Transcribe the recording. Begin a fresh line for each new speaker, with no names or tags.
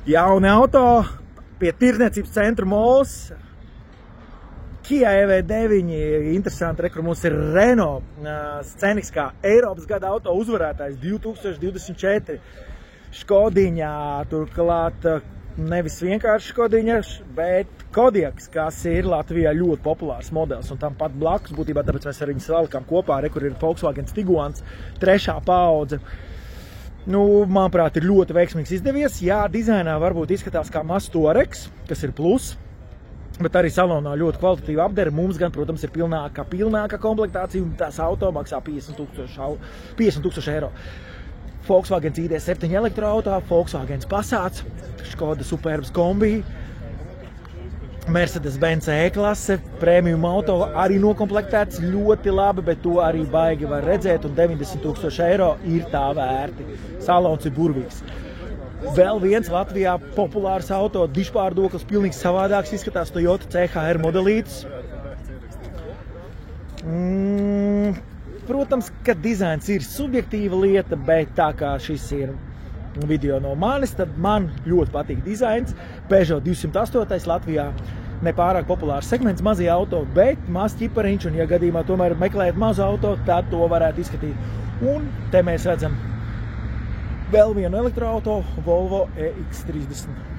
Jauni auto pie tirdzniecības centra Mols. Kia EV9, interesanti, kur mums ir Renault sceniskā Eiropas gada auto uzvarētājs 2024. Škodiņā, turklāt nevis vienkārši Škodiņa, bet Kodiaks, kas ir Latvijā ļoti populārs modelis. Un tam pat blakus, būtībā tāpēc mēs ar viņu salikām kopā, kur ir Volkswagen Tiguans, 3. paudze. Nu, manuprāt, ir ļoti veiksmīgs izdevies. Jā, dizainā varbūt izskatās kā mazs Touaregs, kas ir plus, bet arī salonā ļoti kvalitatīva apdere. Mums gan, protams, ir pilnāka komplektācija, un tās auto maksā 50,000 eiro. Volkswagen ID7 elektroauto, Volkswagen Passats, Škoda Superbs kombi, Mercedes-Benz E-klase, premium auto arī nokomplektēts ļoti labi, bet to arī baigi var redzēt, un 90,000 eiro ir tā vērti. Salons ir burvīgs. Vēl viens Latvijā populārs auto, dišpārdoklis, pilnīgi savādāks izskatās Toyota CHR modelītis. Protams, ka dizains ir subjektīva lieta, bet tā kā šis ir video no manis, tad man ļoti patīk dizains. Peugeot 208 Latvijā nepārāk populārs segments, mazie auto, bet maz ķipariņš, un ja gadījumā tomēr meklējat mazu auto, tad to varētu izskatīt. Un te mēs redzam vēl vienu elektroauto, Volvo EX30.